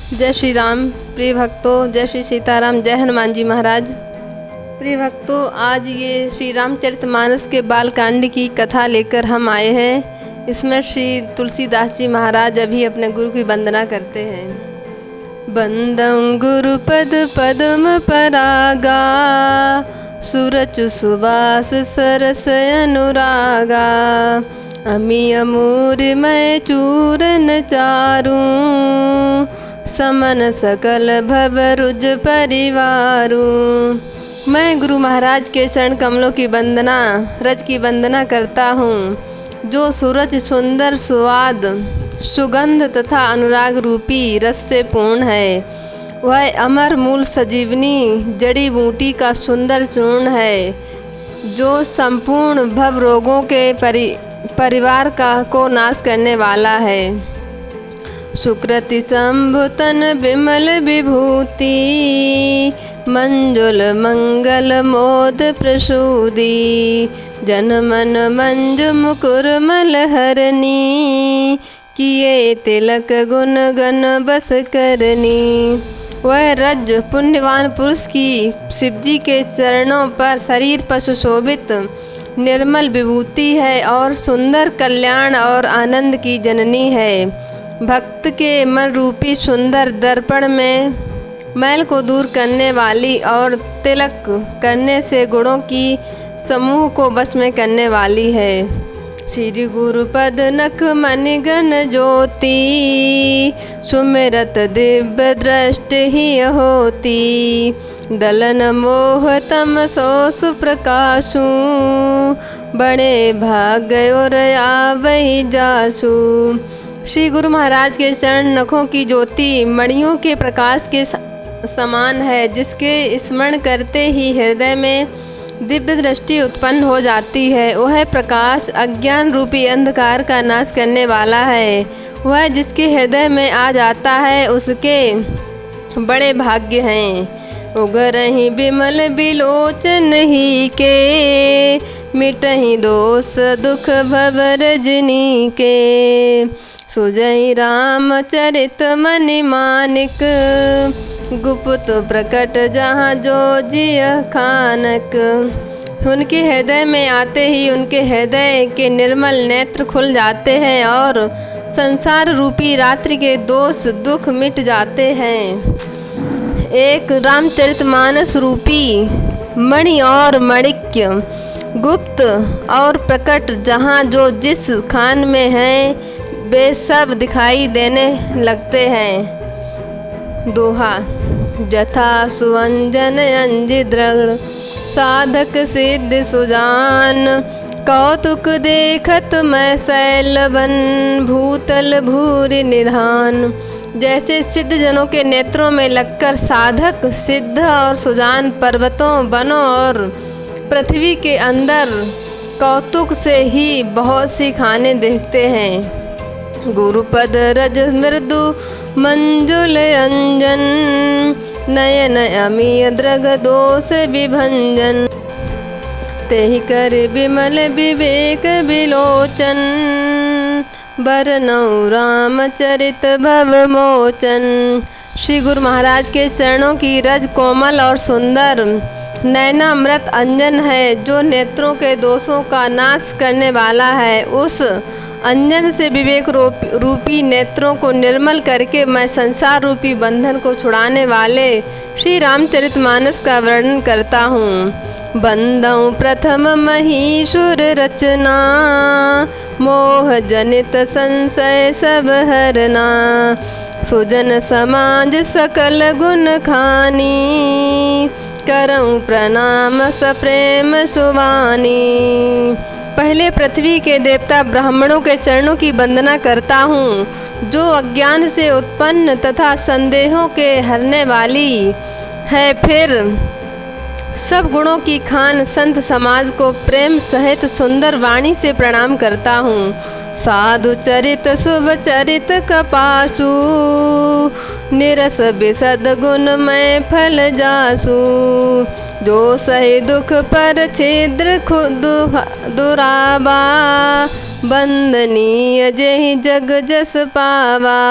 जय श्री राम। प्रिय भक्तों, जय श्री सीताराम, जय हनुमान जी महाराज। प्रिय भक्तों, आज ये श्री रामचरितमानस के बालकांड की कथा लेकर हम आए हैं। इसमें श्री तुलसीदास जी महाराज अभी अपने गुरु की वंदना करते हैं। बंदं गुरुपद पद्म परागा, सुरचु सुबास सरस अनुरागा। अमी अमूर मैं चूरन चारू, समन सकल भवरुज परिवारू। मैं गुरु महाराज के चरण कमलों की वंदना, रज की वंदना करता हूँ, जो सूरज सुंदर स्वाद सुगंध तथा अनुराग रूपी रस से पूर्ण है। वह अमर मूल सजीवनी जड़ी बूटी का सुंदर चूर्ण है, जो संपूर्ण भव रोगों के परिवार को नाश करने वाला है। सुकृति शंभुतन विमल विभूति, मंजुल मंगल मोद प्रसूदी। जन मन मंजु मुकुर मलहरनी, किए तिलक गुण गण बस करनी। वह रज पुण्यवान पुरुष की शिवजी के चरणों पर शरीर पर सुशोभित निर्मल विभूति है और सुंदर कल्याण और आनंद की जननी है। भक्त के मन रूपी सुंदर दर्पण में मैल को दूर करने वाली और तिलक करने से गुणों की समूह को बस में करने वाली है। श्री गुरुपद नख मणिगण ज्योति, सुमिरत दिव्य दृष्टि ही होती। दलन मोह तम सो सुप्रकाशु, बड़े भाग्य और आवै जासु। श्री गुरु महाराज के चरण नखों की ज्योति मणियों के प्रकाश के समान है, जिसके स्मरण करते ही हृदय में दिव्य दृष्टि उत्पन्न हो जाती है। वह प्रकाश अज्ञान रूपी अंधकार का नाश करने वाला है। वह जिसके हृदय में आ जाता है, उसके बड़े भाग्य हैं। उगरहि विमल बिलोचन ही के, मिटहि दोष दुख भव रजनी के। सुजई रामचरित मनि मानिक, गुप्त प्रकट जहाँ जो जिय खानक। उनके हृदय में आते ही उनके हृदय के निर्मल नेत्र खुल जाते हैं और संसार रूपी रात्रि के दोष दुख मिट जाते हैं। एक रामचरितमानस रूपी मणि और मणिक्य, गुप्त और प्रकट जहाँ जो जिस खान में हैं, वे सब दिखाई देने लगते हैं। दोहा। जथा सुअंजन अंजि दृढ़, साधक सिद्ध सुजान। कौतुक देखत मैं शैलवन, भूतल भूरि निधान। जैसे सिद्ध जनों के नेत्रों में लगकर साधक सिद्ध और सुजान पर्वतों वनों और पृथ्वी के अंदर कौतुक से ही बहुत सी खाने देखते हैं। गुरुपद रज मृदु मंजुल अंजन, नयन अमीय दृग दोष विभंजन। तेहि कर विमल विवेक विलोचन, बरनौ रामचरित भव मोचन। श्री गुरु महाराज के चरणों की रज कोमल और सुंदर, नयनामृत अंजन है, जो नेत्रों के दोषों का नाश करने वाला है। उस अंजन से विवेक रूपी नेत्रों को निर्मल करके मैं संसार रूपी बंधन को छुड़ाने वाले श्री रामचरितमानस का वर्णन करता हूँ। बंदौ प्रथम महीसुर रचना, मोह जनित संशय सब हरना। सुजन समाज सकल गुण खानी, करऊँ प्रणाम सप्रेम सुवानी। पहले पृथ्वी के देवता ब्राह्मणों के चरणों की वंदना करता हूँ, जो अज्ञान से उत्पन्न तथा संदेहों के हरने वाली है। फिर सब गुणों की खान संत समाज को प्रेम सहित सुंदर वाणी से प्रणाम करता हूँ। साधु चरित शुभ चरित कपासु, निरस बिसद गुण में फल जासु। जो सही दुख पर छिद्र दुराबा, बंदनीय जेहि जग जस पावा।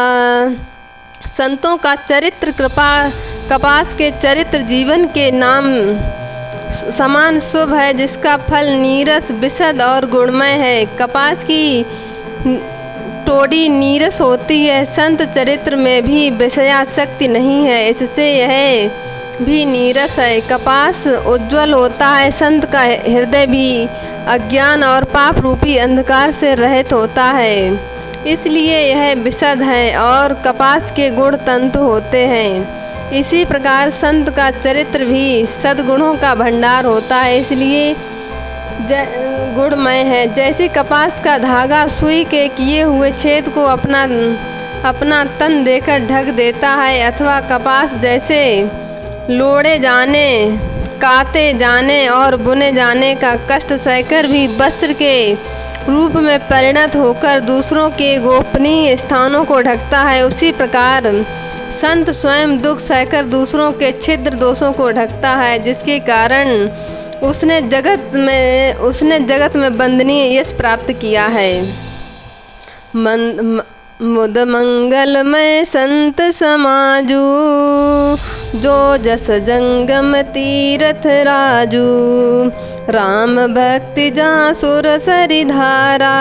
संतों का चरित्र कपास के चरित्र जीवन के नाम समान शुभ है, जिसका फल नीरस, विशद और गुणमय है। कपास की टोड़ी नीरस होती है, संत चरित्र में भी विषयाशक्ति नहीं है, इससे यह भी नीरस है। कपास उज्ज्वल होता है, संत का हृदय भी अज्ञान और पाप रूपी अंधकार से रहित होता है, इसलिए यह विशद है और कपास के गुण तंतु होते हैं। इसी प्रकार संत का चरित्र भी सद्गुणों का भंडार होता है, इसलिए गुणमय है। जैसे कपास का धागा सुई के किए हुए छेद को अपना तन देकर ढक देता है, अथवा कपास जैसे लोड़े जाने, काते जाने और बुने जाने का कष्ट सहकर भी वस्त्र के रूप में परिणत होकर दूसरों के गोपनीय स्थानों को ढकता है, उसी प्रकार संत स्वयं दुख सहकर दूसरों के छिद्र दोषों को ढकता है, जिसके कारण उसने जगत में वंदनीय यश प्राप्त किया है। मुद मंगलमय संत समाजू, जो जस जंगम तीरथ राजू। राम भक्ति जहाँ सुर सरि धारा,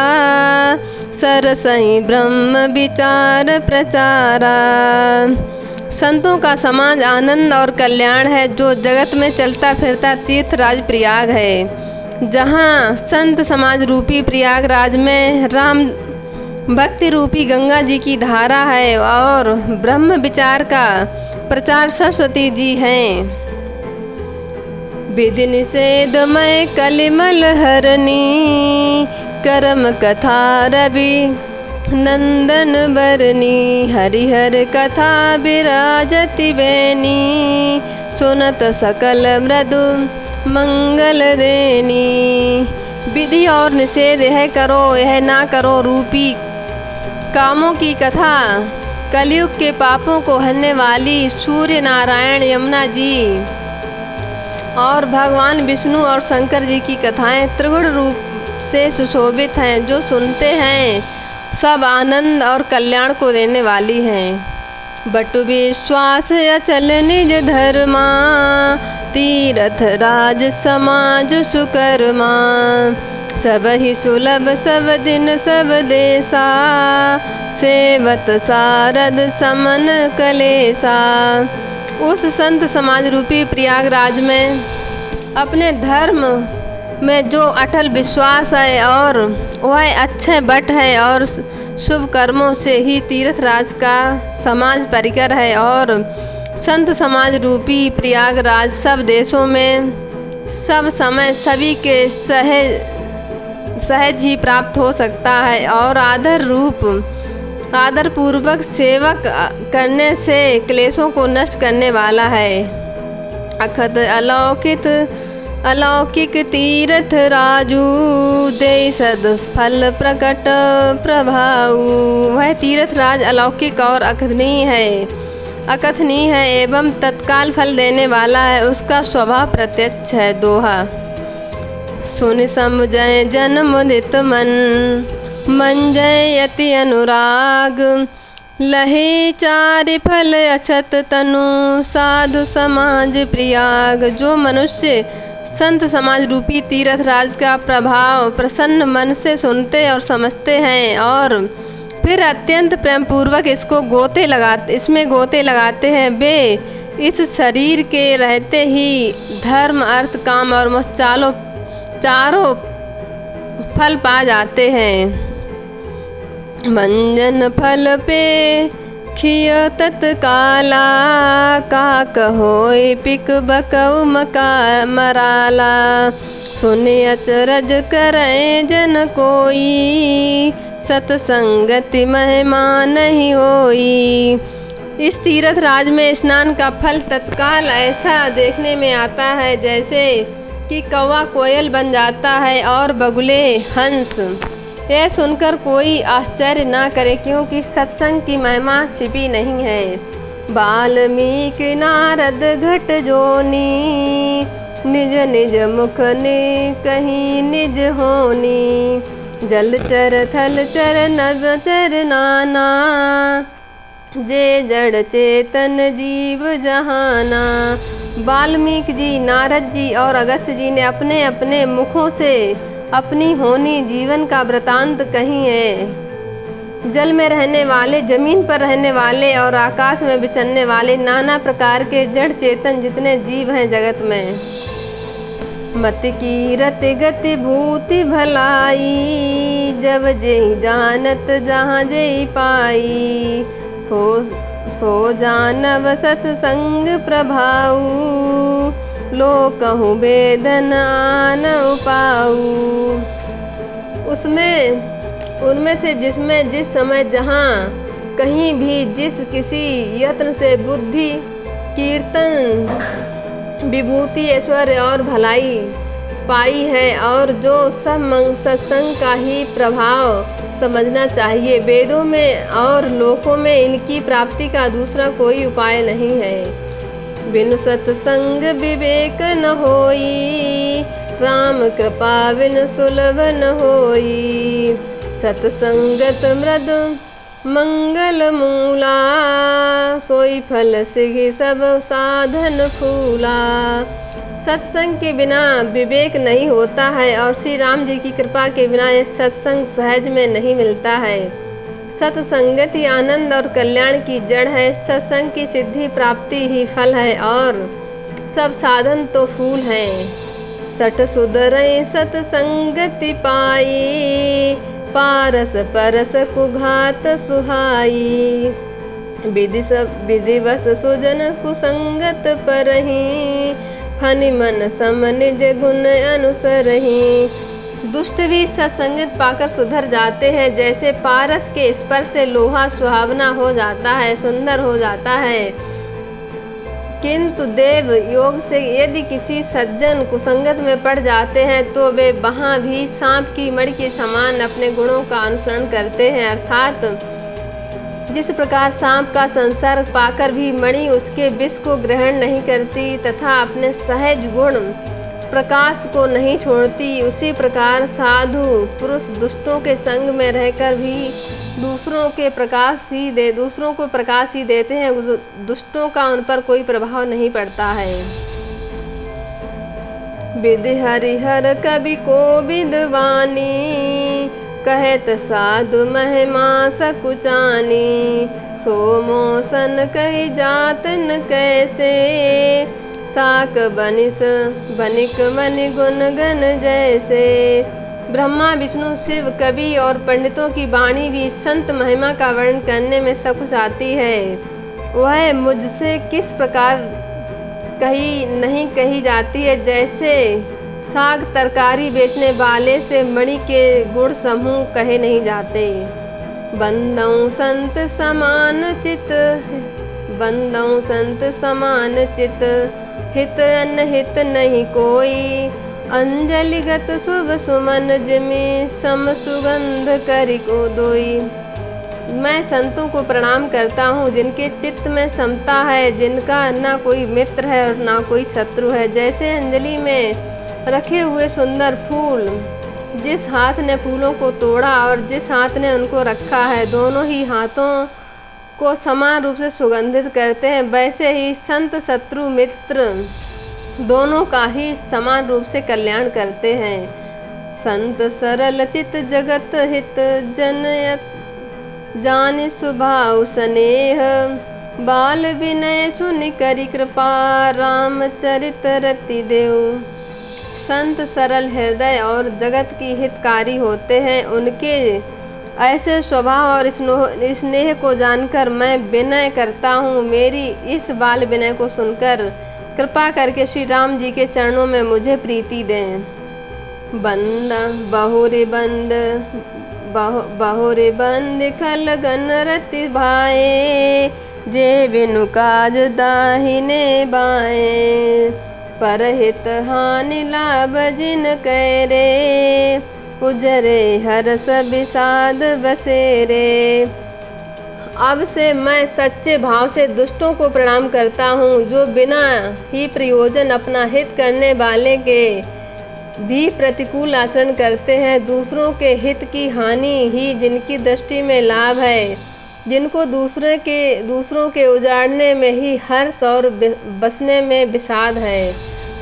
सरसहि ब्रह्म विचार प्रचारा। संतों का समाज आनंद और कल्याण है, जो जगत में चलता फिरता तीर्थराज प्रयाग है। जहाँ संत समाज रूपी प्रयागराज में राम भक्ति रूपी गंगा जी की धारा है और ब्रह्म विचार का प्रचार सरस्वती जी हैं। विधि निषेधमय कलिमल हरनी, कर्म कथा रवि नंदन बरनी। हरिहर कथा विराजति बैनी, सुनत सकल मृदु मंगल देनी। विधि और निषेध, यह करो यह ना करो रूपी कामों की कथा, कलयुग के पापों को हरने वाली सूर्य नारायण यमुना जी और भगवान विष्णु और शंकर जी की कथाएं त्रिगुण रूप से सुशोभित हैं, जो सुनते हैं सब आनंद और कल्याण को देने वाली हैं। बटु विश्वास अचल निज धर्मा, तीरथ राज समाज सुकर्मा। सब ही सुलभ सब दिन सब देसा, सेवत सारद समन कलेसा। उस संत समाज रूपी प्रयागराज में अपने धर्म में जो अटल विश्वास है और वह अच्छे बट है और शुभ कर्मों से ही तीर्थराज का समाज परिकर है, और संत समाज रूपी प्रयागराज सब देशों में सब समय सभी के सहज ही प्राप्त हो सकता है, और आदर पूर्वक सेवक करने से क्लेशों को नष्ट करने वाला है। अखत अलौकिक तीर्थ राजू, दे सद फल प्रकट प्रभाऊ। वह तीर्थ राज अलौकिक और अकथनीय है एवं तत्काल फल देने वाला है, उसका स्वभाव प्रत्यक्ष है। दोहा। सुन समझय जन मुदित मन जय यति अनुराग। लहे चारि फल अछत तनु, साधु समाज प्रयाग। जो मनुष्य संत समाज रूपी तीर्थराज का प्रभाव प्रसन्न मन से सुनते और समझते हैं और फिर अत्यंत प्रेम पूर्वक इसमें गोते लगाते हैं, वे इस शरीर के रहते ही धर्म अर्थ काम और मोक्ष चारों फल पा जाते हैं। मंजन फल पे खिय तत्काला, का कहोय पिक बकऊ मराला। सुने अचरज करे जन कोई, सतसंगति महिमा नहीं होई। इस तीर्थ राज में स्नान का फल तत्काल ऐसा देखने में आता है जैसे कि कौवा कोयल बन जाता है और बगुले हंस। यह सुनकर कोई आश्चर्य ना करे, क्योंकि सत्संग की महिमा छिपी नहीं है। वाल्मीकि नारद घट जोनी, निज निज मुख ने कहीं निज होनी। जल चर थल चर नभ चर नाना, जे जड़ चेतन जीव जहाना। वाल्मीकि जी, नारद जी और अगस्त्य जी ने अपने अपने मुखों से अपनी होनी जीवन का वृतांत कही है। जल में रहने वाले, जमीन पर रहने वाले और आकाश में विचरने वाले नाना प्रकार के जड़ चेतन जितने जीव हैं जगत में, मति की रति गति भूति भलाई, जब जेहि जानत जहाँ जेहि पाई, सो जानव सतसंग प्रभाऊ, लो कहूँ वेदन आन उपाऊ। उनमें से जिसमें जिस समय जहाँ कहीं भी जिस किसी यत्न से बुद्धि, कीर्तन, विभूति, ऐश्वर्य और भलाई पाई है, और जो सब सत्संग का ही प्रभाव समझना चाहिए। वेदों में और लोकों में इनकी प्राप्ति का दूसरा कोई उपाय नहीं है। बिनु सत्संग विवेक न होई, राम कृपा बिन सुलभ न होई। सत्संगत मृद मंगल मूला, सोई फल सिघि सब साधन फूला। सत्संग के बिना विवेक नहीं होता है, और श्री राम जी की कृपा के बिना यह सत्संग सहज में नहीं मिलता है। सत्संगति आनंद और कल्याण की जड़ है। सत्संग की सिद्धि प्राप्ति ही फल है, और सब साधन तो फूल हैं। सठ सुधरई सत्संगति पाई, पारस परस कुघात सुहाई। विधिवश सुजन कुसंगत परही, फनि मन सम निज गुण अनुसरही। दुष्ट भी सत्संगत पाकर सुधर जाते हैं, जैसे पारस के स्पर्श से लोहा सुहावना हो जाता है, सुंदर हो जाता है। किंतु देव योग से यदि किसी सज्जन कुसंगत में पड़ जाते हैं, तो वे वहाँ भी सांप की मणि के समान अपने गुणों का अनुसरण करते हैं। अर्थात जिस प्रकार सांप का संसर्ग पाकर भी मणि उसके विष को ग्रहण नहीं करती तथा अपने सहज गुण प्रकाश को नहीं छोड़ती, उसी प्रकार साधु पुरुष दुष्टों के संग में रहकर भी दूसरों को प्रकाश ही देते हैं। दुष्टों का उन पर कोई प्रभाव नहीं पड़ता है। विधि हरिहर कवि को विद्वानी, कहत साधु महिमा सकुचानी। सो मोसन कही जात न कैसे, साक बनिक मनि गुण गण जैसे। ब्रह्मा विष्णु शिव कवि और पंडितों की वाणी भी संत महिमा का वर्णन करने में सकुचाती है। वह मुझसे किस प्रकार नहीं कही जाती है, जैसे साग तरकारी बेचने वाले से मणि के गुण समूह कहे नहीं जाते। बंदौ संत समान चित, हित अनहित नहीं कोई। अंजलिगत शुभ सुमन जिमि, सम सुगंध करि को दोई। मैं संतों को प्रणाम करता हूँ जिनके चित्त में समता है, जिनका ना कोई मित्र है और ना कोई शत्रु है। जैसे अंजलि में रखे हुए सुंदर फूल, जिस हाथ ने फूलों को तोड़ा और जिस हाथ ने उनको रखा है, दोनों ही हाथों को समान रूप से सुगंधित करते हैं, वैसे ही संत शत्रु मित्र दोनों का ही समान रूप से कल्याण करते हैं। संत सरल चित जगत हित, जनयत जानि स्वभाव स्नेह। बाल विनय सुनि करि कृपा, रामचरित रति देव। संत सरल हृदय और जगत की हितकारी होते हैं। उनके ऐसे स्वभाव और स्नेह को जानकर मैं विनय करता हूँ। मेरी इस बाल विनय को सुनकर कृपा करके श्री राम जी के चरणों में मुझे प्रीति दें। बहुरे बंद खल गन रति भाए, जे बिनु काज दाहिने बाएं। परहित हानि लाभ जिन करे, उजरे हरस विषाद बसेरे। अब से मैं सच्चे भाव से दुष्टों को प्रणाम करता हूँ, जो बिना ही प्रयोजन अपना हित करने वाले के भी प्रतिकूल आचरण करते हैं। दूसरों के हित की हानि ही जिनकी दृष्टि में लाभ है, जिनको दूसरों के उजाड़ने में ही हर्ष और बसने में विषाद है।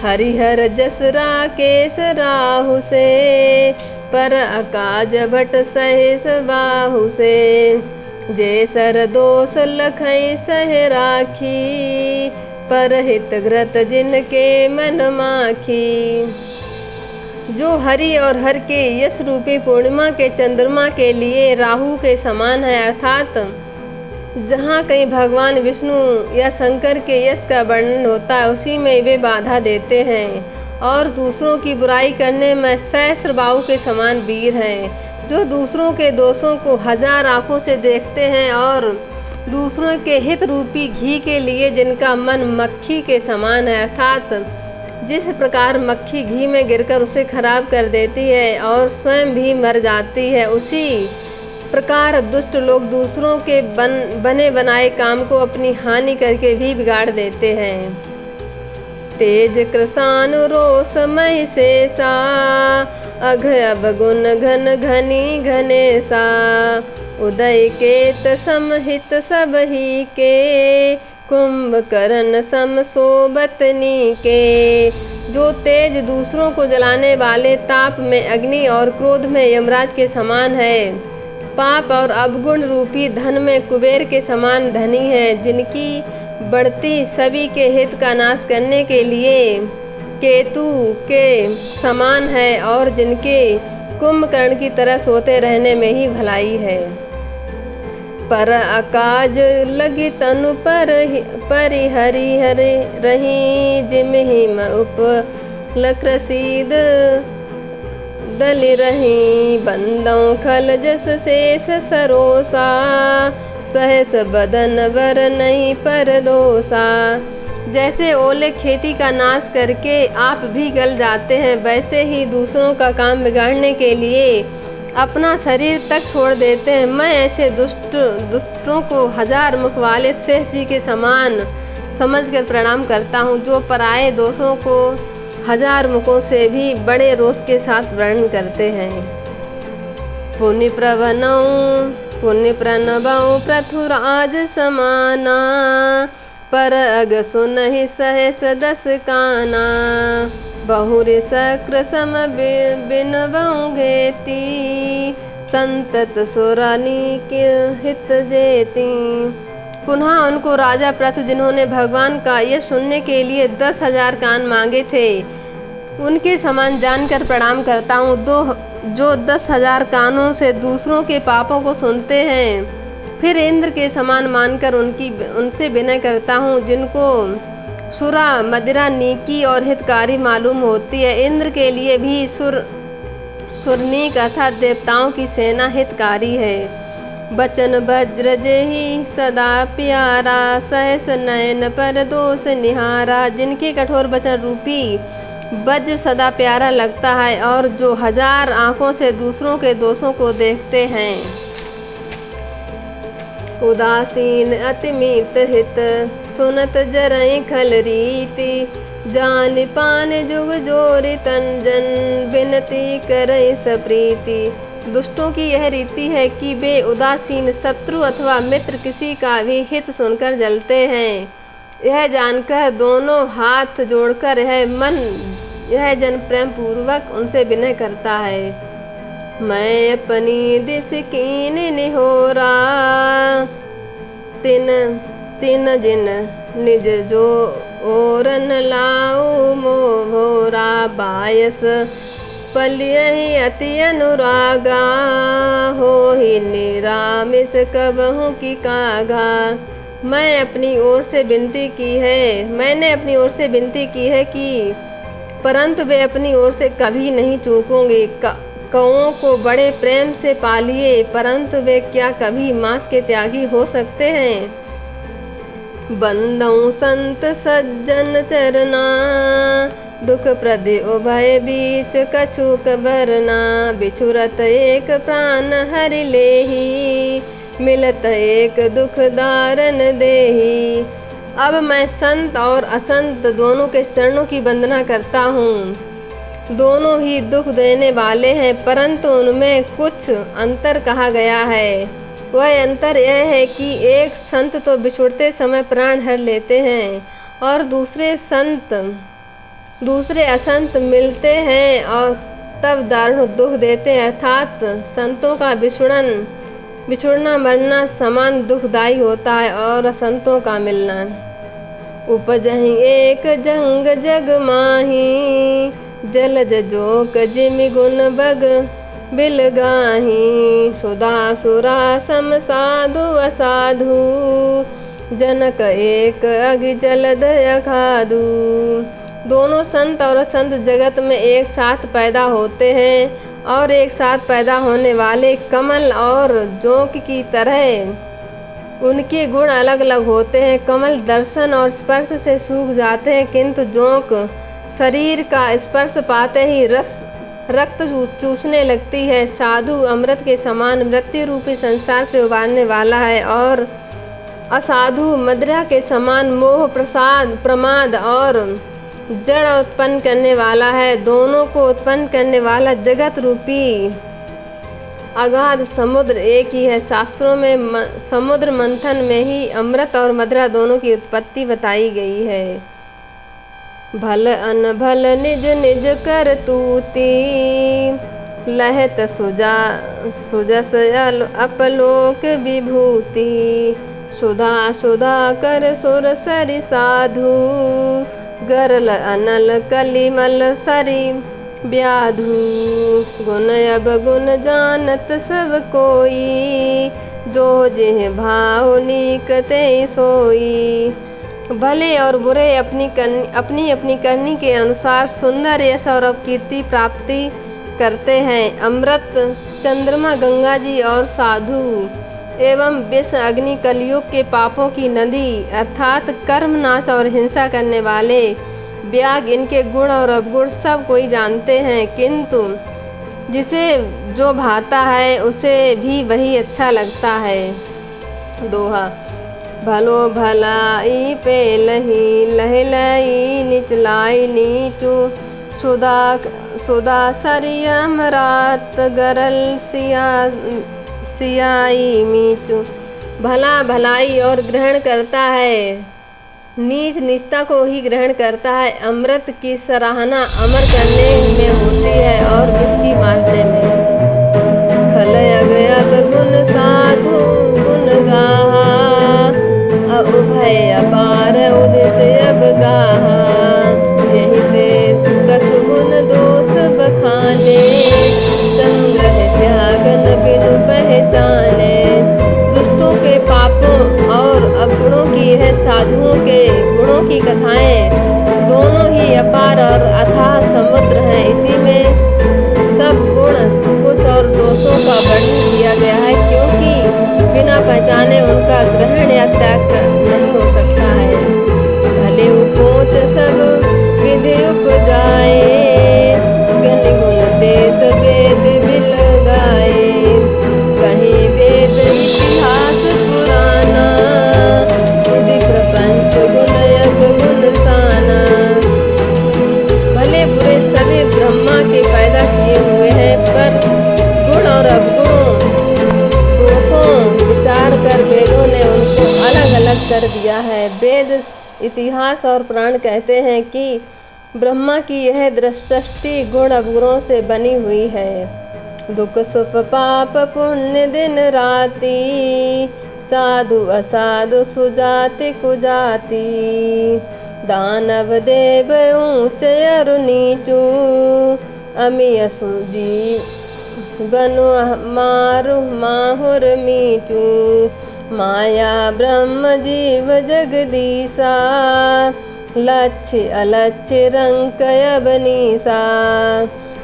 हरिहर जस राकेश राहु से, पर अकाज भट सहेस बाहु से। जे सर दोष लखई सह राखी, पर हित घृत जिनके मन माखी। जो हरि और हर के यश रूपी पूर्णिमा के चंद्रमा के लिए राहु के समान है, अर्थात जहाँ कहीं भगवान विष्णु या शंकर के यश का वर्णन होता है उसी में वे बाधा देते हैं। और दूसरों की बुराई करने में सहस्र बाहु के समान वीर हैं, जो दूसरों के दोषों को हजार आंखों से देखते हैं और दूसरों के हित रूपी घी के लिए जिनका मन मक्खी के समान है, अर्थात जिस प्रकार मक्खी घी में गिरकर उसे खराब कर देती है और स्वयं भी मर जाती है, उसी प्रकार दुष्ट लोग दूसरों के बने बनाए काम को अपनी हानि करके भी बिगाड़ देते हैं। तेज कृसान रोष महि शेषा, अघ अवगुण घन घनी घनेसा। उदय केत समहित सब ही के, कुंभकर्ण सम सोबतनी के। जो तेज दूसरों को जलाने वाले ताप में अग्नि और क्रोध में यमराज के समान है, पाप और अवगुण रूपी धन में कुबेर के समान धनी है, जिनकी बढ़ती सभी के हित का नाश करने के लिए केतु के समान है और जिनके कुंभकर्ण की तरह सोते रहने में ही भलाई है। पर अकाज लगी तनु पर हरि हरे रही, जिम हिम उपलक रसीद दलि रही। बंदों खल जस शेष सरोसा, सहस बदन वर नहीं पर दोसा। जैसे ओले खेती का नाश करके आप भी गल जाते हैं, वैसे ही दूसरों का काम बिगाड़ने के लिए अपना शरीर तक छोड़ देते हैं। मैं ऐसे दुष्टों को हजार मुख वाले शेष जी के समान समझकर प्रणाम करता हूँ, जो पराये दोषों को हजार मुखों से भी बड़े रोष के साथ वर्णन करते हैं। पुण्य प्रणवौ पृथुराज समाना, पर अग सुनहि सहस दस काना। बहुरि शक्र सम बिनवौ घेती, संतत सुरानी के हित जेती। पुनः उनको राजा पृथु, जिन्होंने भगवान का यश सुनने के लिए 10,000 कान मांगे थे, उनके समान जानकर प्रणाम करता हूँ। जो 10,000 कानों से दूसरों के पापों को सुनते हैं, फिर इंद्र के समान मानकर उनसे विनय करता हूँ, जिनको सुरा मदिरा नीकी और हितकारी मालूम होती है। इंद्र के लिए भी सुरनीक अर्थात देवताओं की सेना हितकारी है। बचन वज्र जेहि सदा प्यारा, सहस नयन पर दोष निहारा। जिनके कठोर वचन रूपी वज्र सदा प्यारा लगता है और जो हजार आंखों से दूसरों के दोषों को देखते हैं। उदासीन अतिमित हित, सुनत जरई खल रीति। जान पान जुग जोरि तन जन, विनती करई सप्रीति। दुष्टों की यह रीति है कि वे उदासीन शत्रु अथवा मित्र किसी का भी हित सुनकर जलते हैं। यह जानकर दोनों हाथ जोड़कर यह जन प्रेम पूर्वक उनसे विनय करता है। मैं अपनी दिस कीन निहोरा, तिन जिन निज जो ओरन लाऊ मोह भोरा। बायस पलियहि अति अनुरागा, होहि निरामिस कबहु की कागा। मैंने अपनी ओर से विनती की है कि परंतु वे अपनी ओर से कभी नहीं चूकोंगे। कौओं को बड़े प्रेम से पालिए, परंतु वे क्या कभी मांस के त्यागी हो सकते हैं। बंदौ संत सज्जन चरना, दुख प्रदे उभय बीच कछुक भरना। बिछुरत एक प्राण हरि लेही, मिलत एक दुख दारन देही। अब मैं संत और असंत दोनों के चरणों की वंदना करता हूँ। दोनों ही दुख देने वाले हैं, परंतु उनमें कुछ अंतर कहा गया है। वह अंतर यह है कि एक संत तो बिछुड़ते समय प्राण हर लेते हैं और दूसरे असंत मिलते हैं और तब दारुण दुख देते हैं। अर्थात संतों का बिछुड़ना मरना समान दुखदायी होता है और असंतों का मिलना। उपजहि एक जंग जग माही, जलज जोक जिमि गुण बग बिलगाही। सुधा सुरा सम साधु असाधु, जनक एक अगि जलद अखाधु। दोनों संत और असंत जगत में एक साथ पैदा होते हैं और एक साथ पैदा होने वाले कमल और जोंक की तरह उनके गुण अलग अलग होते हैं। कमल दर्शन और स्पर्श से सूख जाते हैं, किंतु जोंक शरीर का स्पर्श पाते ही रक्त चूसने लगती है। साधु अमृत के समान मृत्यु रूपी संसार से उबारने वाला है और असाधु मदिरा के समान मोह प्रमाद और जड़ उत्पन्न करने वाला है। दोनों को उत्पन्न करने वाला जगत रूपी अगाध समुद्र एक ही है। शास्त्रों में समुद्र मंथन में ही अमृत और मदिरा दोनों की उत्पत्ति बताई गई है। भल अनभल निज निज कर तूती, लहत सुजस अपलोक विभूति। सुधा सुधा कर सुर सरि साधु, गरल अनल कलिमल सरी ब्याधु। गुण अब गुण जानत सब कोई, जो जिह भाव नीक ते सोई। भले और बुरे अपनी अपनी करनी के अनुसार सुंदर यश और अपकीर्ति प्राप्ति करते हैं। अमृत चंद्रमा गंगा जी और साधु एवं विष अग्नि कलयुग के पापों की नदी अर्थात कर्मनाश और हिंसा करने वाले व्याग इनके गुण और अवगुण सब कोई जानते हैं, किंतु जिसे जो भाता है उसे भी वही अच्छा लगता है। दोहा। भलो भलाई पे लही, लहलाई निचलाई नीचू। सुधा सरियम रात, गरल सियाई मीचू। भला भलाई और ग्रहण करता है, नीच नीचता को ही ग्रहण करता है। अमृत की सराहना अमर करने में होती है और इसकी मानने में। खल अगयब गुण साधु गुण गाहा, उभय अपार उदित अब गाहा। यही ते कछु गुण दोष बखाने, संग्रह त्यागन बिनु पहचाने। दुष्टों के पापों और अवगुणों की यह साधुओं के गुणों की कथाएं दोनों ही अपार और अथाह समुद्र हैं। इसी में सब गुण कुछ और दोषों का वर्णन किया गया है, क्योंकि बिना पहचाने उनका ग्रहण या त्याग नहीं हो सकता है। भले उपोच सब विधि उपजाए, गण गुण देश वेद बिल गाए। कहीं वेद इतिहास पुराना, विधि प्रपंच गुण यज्ञ गुण साना। भले बुरे सभी ब्रह्मा के पैदा किए हुए हैं, पर गुण और अवगुणों दोषों विचार कर वेदों ने उनको अलग अलग कर दिया है। वेद इतिहास और पुराण कहते हैं कि ब्रह्मा की यह दृष्टि गुण अवगुणों से बनी हुई है। दुख सुख पाप पुण्य दिन राति, साधु असाधु सुजाति कुजाति। दानव देव ऊंच अरु नीचू, अमी असु जीवन मारु माहुर मीचू। माया ब्रह्म जीव जगदीसा, लक्ष्य अलक्ष्य रंक अबनीसा।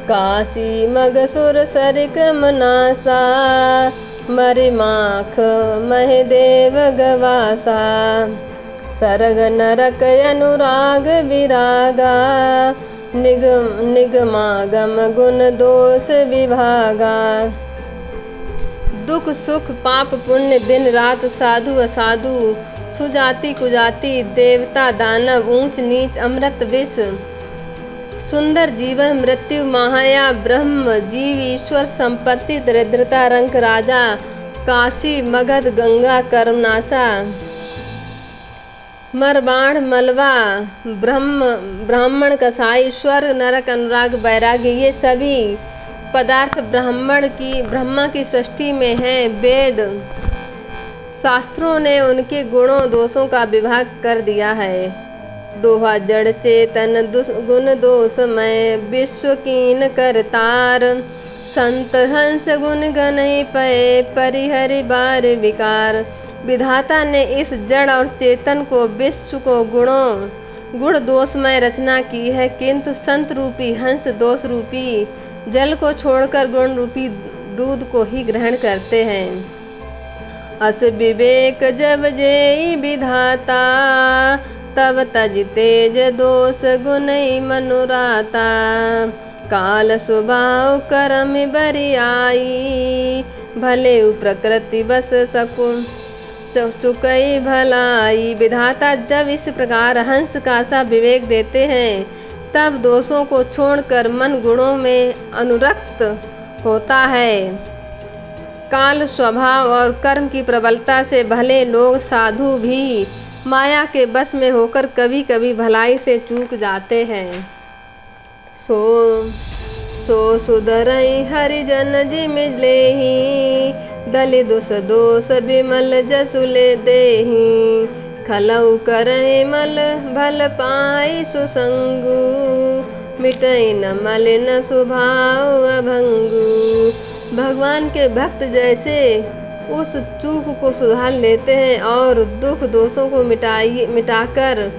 काशी मगसुर सरिक्रम नासा, मरि माख महदेव गवासा। सरग नरक अनुराग विरागा, निगमागम गुण दोष विभागा। दुख सुख पाप पुण्य दिन रात, साधु असाधु सुजाति कुजाति, देवता दानव ऊंच नीच, अमृत विष, सुंदर जीवन मृत्यु, माया ब्रह्म जीव ईश्वर, संपत्ति दरिद्रता, रंक राजा, काशी मगध गंगा कर्मनाशा मरबाण मलबा ब्राह्मण कसाई स्वर्ग नरक अनुराग वैराग्य, ये सभी पदार्थ ब्रह्मा की सृष्टि में हैं। वेद शास्त्रों ने उनके गुणों दोषों का विभाग कर दिया है। दोहा जड़ चेतन गुण दोषमय विश्व कीन करतार, संत हंस गुण गनहि पए परिहरि बार विकार। विधाता ने इस जड़ और चेतन को विश्व को गुण दोषमय रचना की है, किंतु संत रूपी हंस दोष रूपी जल को छोड़कर गुण रूपी दूध को ही ग्रहण करते हैं। अस विवेक जब जेई विधाता, तब तज तेज दोष गुणई मनोराता। काल स्वभाव करम बरियाई, भले प्रकृति बस सकुन चुकई भलाई। विधाता जब इस प्रकार हंस का सा विवेक देते हैं, तब दोषों को छोड़कर मन गुणों में अनुरक्त होता है। काल स्वभाव और कर्म की प्रबलता से भले लोग साधु भी माया के बस में होकर कभी कभी भलाई से चूक जाते हैं। सो सुधरई हरिजन जिम लेहि, दलि दोष विमल जसुले देहि। खलउ करहि मल भल पाई सुसंगु, मिटई न मलिन स्वभाव अभंगु। भगवान के भक्त जैसे उस चूक को सुधार लेते हैं और दुख दोषों को मिटाकर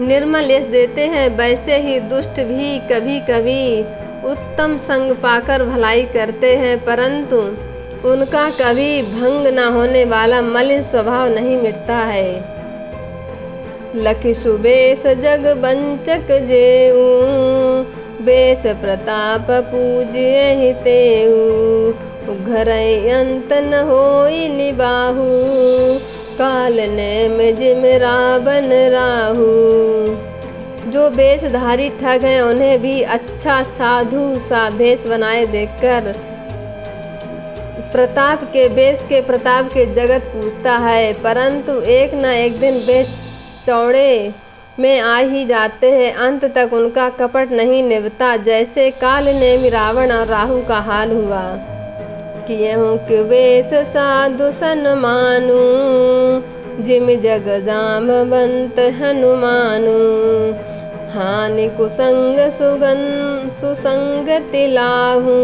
निर्मल यश देते हैं, वैसे ही दुष्ट भी कभी कभी उत्तम संग पाकर भलाई करते हैं, परंतु उनका कभी भंग न होने वाला मलिन स्वभाव नहीं मिटता है। लखि सुबेश जग बंचक जेऊ, बेस प्रताप पूज्य तेऊ। घरई अंत न होई निबाहु, काल नेम जिम रावण राहु। जो वेशधारी ठग हैं, उन्हें भी अच्छा साधु सा वेश बनाए देखकर प्रताप के जगत पूछता है, परंतु एक न एक दिन वे चौड़े में आ ही जाते हैं। अंत तक उनका कपट नहीं निभता, जैसे काल नेमि रावण और राहु का हाल हुआ। कियहु कि वेश साधु सन्मानु, जिम जग जामवंत हनुमानु। हानि कुसंग सुसंगति लाहू,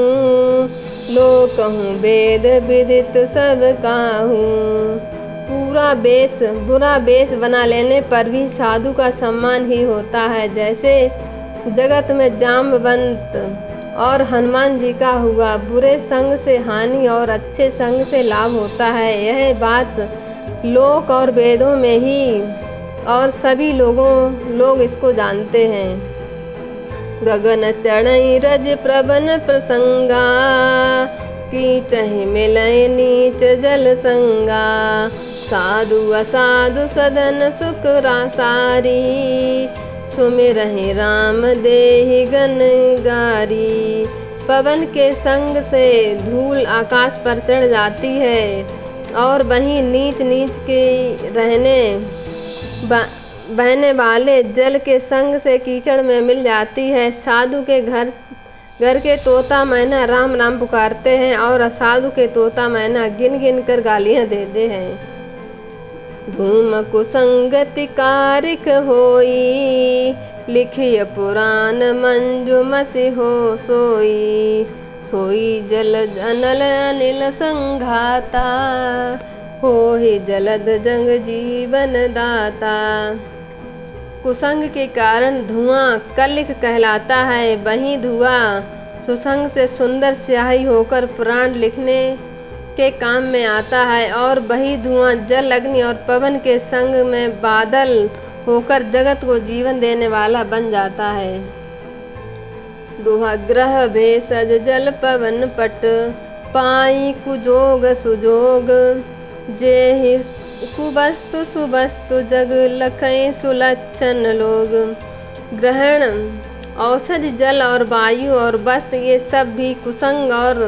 लोकहूँ वेद विदित सब काहू। बुरा बेस बना लेने पर भी साधु का सम्मान ही होता है, जैसे जगत में जामवंत और हनुमान जी का हुआ। बुरे संग से हानि और अच्छे संग से लाभ होता है, यह बात लोक और वेदों में ही और सभी लोग इसको जानते हैं। गगन चढ़ई रज प्रबन प्रसंगा, की चहि मिलय नीच जल संगा। साधु असाधु सदन सुख रासारी, सुमिरहि राम देहि गन गारी। पवन के संग से धूल आकाश पर चढ़ जाती है और वहीं नीच नीच के बहने वाले जल के संग से कीचड़ में मिल जाती है। साधु के घर के तोता मैना राम नाम पुकारते हैं और असाधु के तोता मैना गिन गिन कर गालियां देते हैं। धूम कुसंगति कारिक होई, लिखिय पुराण मंजु मसी हो सोई। सोई जल अनल अनिल संघाता, होहि जलद जंग जीवन दाता। कुसंग के कारण धुआं कलिक कहलाता है, वहीं धुआं सुसंग से सुंदर स्याही होकर पुराण लिखने के काम में आता है, और वही धुआं जल अग्नि और पवन के संग में बादल होकर जगत को जीवन देने वाला बन जाता है। दोहा ग्रह भेषज जल पवन पट, पाई कुजोग सुजोग। जेहि कुवस्तु सुवस्तु जग लखई सुलक्षण लोग। ग्रहण औषधि जल और वायु और वस्त्र ये सब भी कुसंग और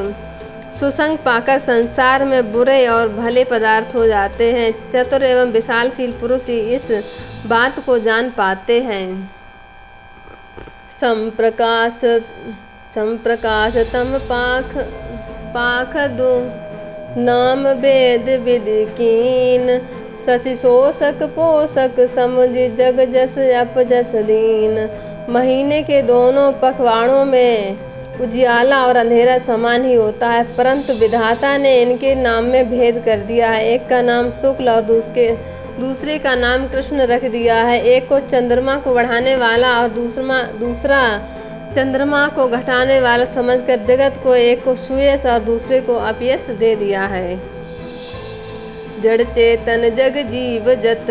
सुसंग पाकर संसार में बुरे और भले पदार्थ हो जाते हैं। चतुर एवं विशालशील पुरुष ही इस बात को जान पाते हैं। संप्रकाशतम पाखदु नाम वेद विधि कीन। शशि शोषक पोषक समुझ जग जस अपजस दीन। महीने के दोनों पखवाड़ों में उजियाला और अंधेरा समान ही होता है, परंतु विधाता ने इनके नाम में भेद कर दिया है। एक का नाम शुक्ल और दूसरे का नाम कृष्ण रख दिया है। एक को चंद्रमा को बढ़ाने वाला और दूसरा चंद्रमा को घटाने वाला समझकर जगत को एक को सुयश और दूसरे को अपयश दे दिया है। जड़ चेतन जग जीव जत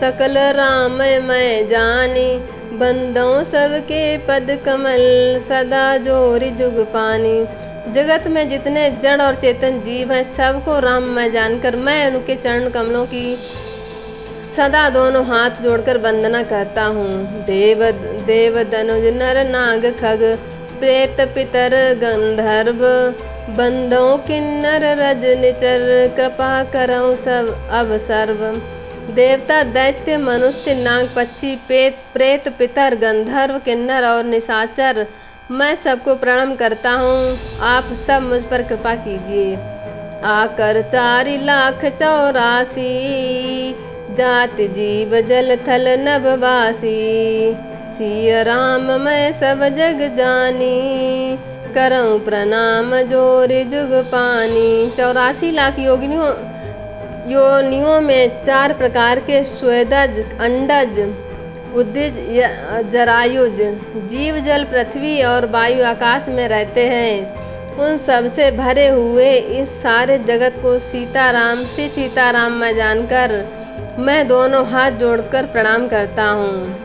सकल राममय जानी। बंदों सबके पद कमल सदा जोरी जुग पानी। जगत में जितने जड़ और चेतन जीव हैं सबको राममय जानकर मैं उनके चरण कमलों की सदा दोनों हाथ जोड़कर वंदना करता हूँ। देव दनुज नर नाग खग प्रेत पितर गंधर्व। बंदों किन्नर रज निचर कृपा करऊँ सब अब सर्व। देवता दैत्य मनुष्य नाग पक्षी प्रेत पितर गंधर्व किन्नर और निशाचर मैं सबको प्रणाम करता हूँ। आप सब मुझ पर कृपा कीजिए। आकर 4,84,000 जाति जीव जल थल नभवासी। सिय राम मैं सब जग जानी करऊँ प्रणाम जोरि जुग पानी। 84 लाख योनियों में 4 प्रकार के स्वेदज अंडज उद्दिज जरायुज जीव जल पृथ्वी और वायु आकाश में रहते हैं। उन सब से भरे हुए इस सारे जगत को श्री सीताराम मैं जानकर मैं दोनों हाथ जोड़कर प्रणाम करता हूँ।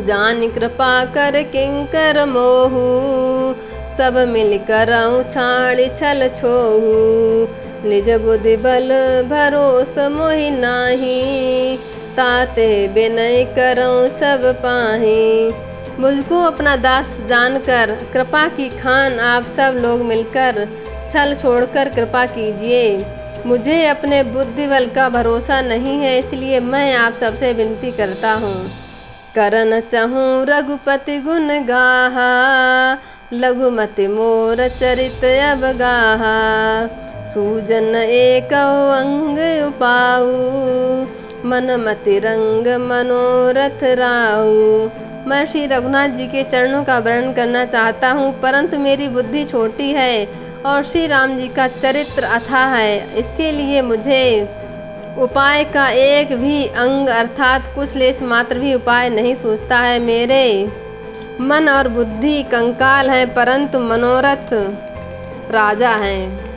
जान कृपा कर किंकर मोहू सब मिलकर छाड़ी छल छोहू। निज बुद्धि बल भरोस मोहि नाही ताते विनय करऊँ सब पाही। मुझको अपना दास जानकर कृपा की खान आप सब लोग मिलकर छल छोड़कर कृपा कीजिए। मुझे अपने बुद्धि बल का भरोसा नहीं है, इसलिए मैं आप सबसे विनती करता हूँ। करन चाहूँ रघुपति गुण गाहा लघुमति मोर चरित अब गाहा। सूजन एक अंग उपाऊ मन मति रंग मनोरथ राऊ। मैं श्री रघुनाथ जी के चरणों का वर्णन करना चाहता हूँ, परंतु मेरी बुद्धि छोटी है और श्री राम जी का चरित्र अथाह है। इसके लिए मुझे उपाय का एक भी अंग अर्थात कुछ लेश मात्र भी उपाय नहीं सूझता है। मेरे मन और बुद्धि कंकाल हैं, परंतु मनोरथ राजा हैं।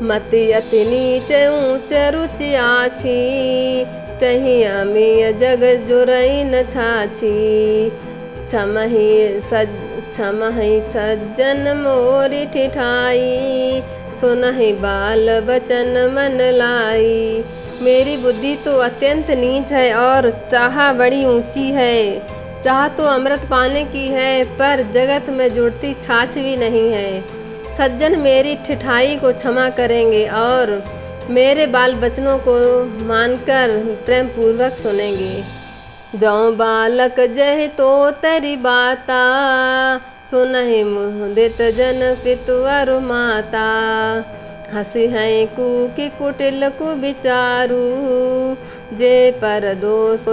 मति अति नीच ऊंच रुचि आछी तही अमीय जग जुरई न छाछी। छमहि सज्जन मोरी ठिठाई सुनहि बाल बचन मन लाई। मेरी बुद्धि तो अत्यंत नीच है और चाह बड़ी ऊंची है। चाह तो अमृत पाने की है, पर जगत में जुड़ती छाछ भी नहीं है। सज्जन मेरी ठिठाई को क्षमा करेंगे और मेरे बाल बचनों को मानकर प्रेम पूर्वक सुनेंगे। जौ बालक जय तो तेरी बाता सुनहि मुदित जन पितु अरु माता। हंसी हैं कु की कुटिल कु विचारू जे पर दोष